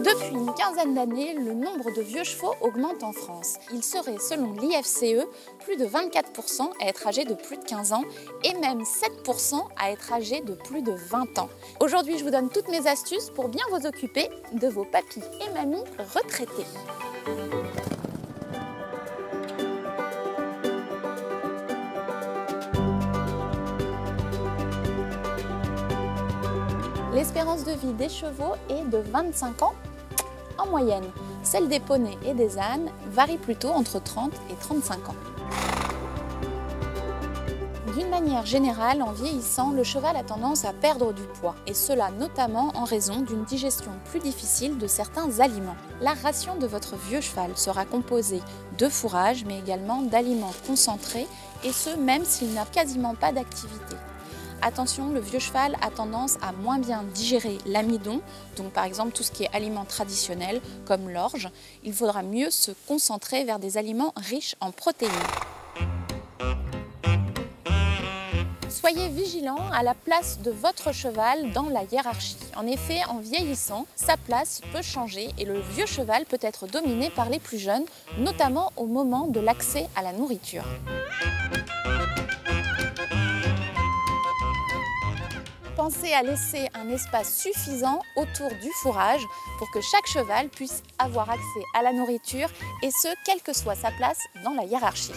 Depuis une quinzaine d'années, le nombre de vieux chevaux augmente en France. Il serait, selon l'IFCE, plus de 24% à être âgés de plus de 15 ans et même 7% à être âgés de plus de 20 ans. Aujourd'hui, je vous donne toutes mes astuces pour bien vous occuper de vos papis et mamies retraités. L'espérance de vie des chevaux est de 25 ans en moyenne. Celle des poneys et des ânes varie plutôt entre 30 et 35 ans. D'une manière générale, en vieillissant, le cheval a tendance à perdre du poids, et cela notamment en raison d'une digestion plus difficile de certains aliments. La ration de votre vieux cheval sera composée de fourrage, mais également d'aliments concentrés, et ce même s'il n'a quasiment pas d'activité. Attention, le vieux cheval a tendance à moins bien digérer l'amidon, donc par exemple tout ce qui est aliments traditionnels comme l'orge. Il faudra mieux se concentrer vers des aliments riches en protéines. Soyez vigilant à la place de votre cheval dans la hiérarchie. En effet, en vieillissant, sa place peut changer et le vieux cheval peut être dominé par les plus jeunes, notamment au moment de l'accès à la nourriture. Pensez à laisser un espace suffisant autour du fourrage pour que chaque cheval puisse avoir accès à la nourriture et ce, quelle que soit sa place dans la hiérarchie.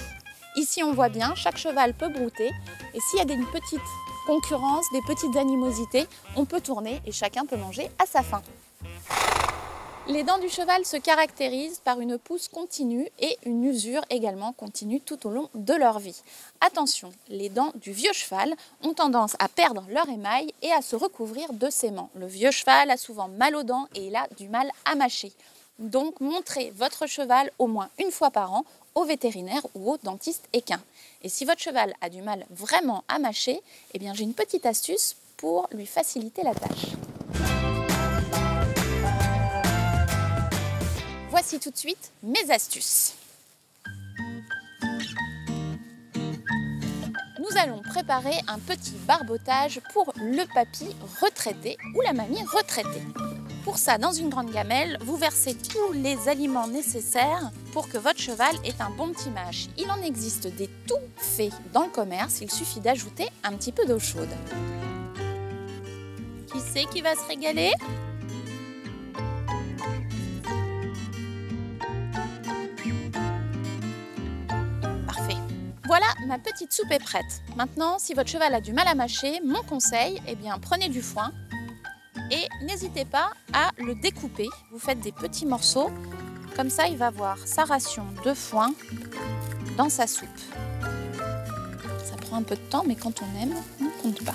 Ici, on voit bien, chaque cheval peut brouter et s'il y a une petite concurrence, des petites animosités, on peut tourner et chacun peut manger à sa faim. Les dents du cheval se caractérisent par une pousse continue et une usure également continue tout au long de leur vie. Attention, les dents du vieux cheval ont tendance à perdre leur émail et à se recouvrir de séments. Le vieux cheval a souvent mal aux dents et il a du mal à mâcher. Donc, montrez votre cheval au moins une fois par an au vétérinaire ou au dentiste équin. Et si votre cheval a du mal vraiment à mâcher, eh bien j'ai une petite astuce pour lui faciliter la tâche. Voici tout de suite mes astuces. Nous allons préparer un petit barbotage pour le papy retraité ou la mamie retraitée. Pour ça, dans une grande gamelle, vous versez tous les aliments nécessaires pour que votre cheval ait un bon petit mâche. Il en existe des tout faits dans le commerce, il suffit d'ajouter un petit peu d'eau chaude. Qui c'est qui va se régaler ? Voilà, ma petite soupe est prête. Maintenant, si votre cheval a du mal à mâcher, mon conseil, eh bien, prenez du foin et n'hésitez pas à le découper. Vous faites des petits morceaux, comme ça il va avoir sa ration de foin dans sa soupe. Ça prend un peu de temps, mais quand on aime, on ne compte pas.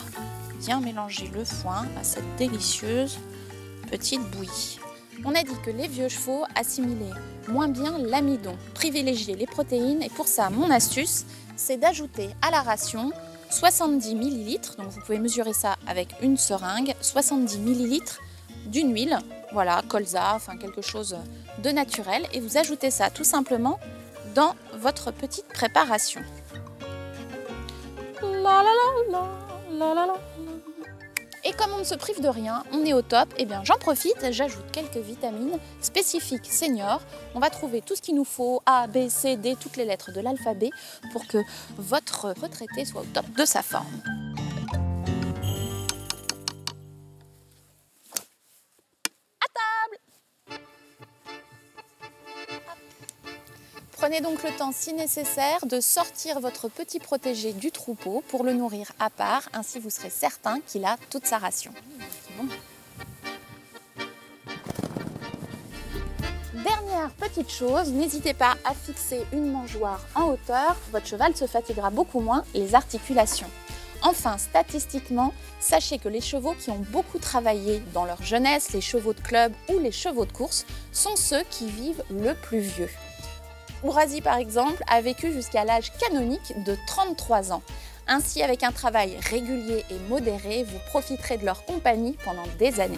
Bien mélanger le foin à cette délicieuse petite bouillie. On a dit que les vieux chevaux assimilaient moins bien l'amidon, privilégiaient les protéines et pour ça, mon astuce, c'est d'ajouter à la ration 70 ml, donc vous pouvez mesurer ça avec une seringue, 70 ml d'une huile, voilà, colza, enfin quelque chose de naturel et vous ajoutez ça tout simplement dans votre petite préparation. La la la la la la. Et comme on ne se prive de rien, on est au top, et bien j'en profite, j'ajoute quelques vitamines spécifiques seniors. On va trouver tout ce qu'il nous faut, A, B, C, D, toutes les lettres de l'alphabet, pour que votre retraité soit au top de sa forme. À table! Prenez donc le temps, si nécessaire, de sortir votre petit protégé du troupeau pour le nourrir à part. Ainsi, vous serez certain qu'il a toute sa ration. Bon. Dernière petite chose, n'hésitez pas à fixer une mangeoire en hauteur. Votre cheval se fatiguera beaucoup moins les articulations. Enfin, statistiquement, sachez que les chevaux qui ont beaucoup travaillé dans leur jeunesse, les chevaux de club ou les chevaux de course, sont ceux qui vivent le plus vieux. Ourasi, par exemple, a vécu jusqu'à l'âge canonique de 33 ans. Ainsi, avec un travail régulier et modéré, vous profiterez de leur compagnie pendant des années.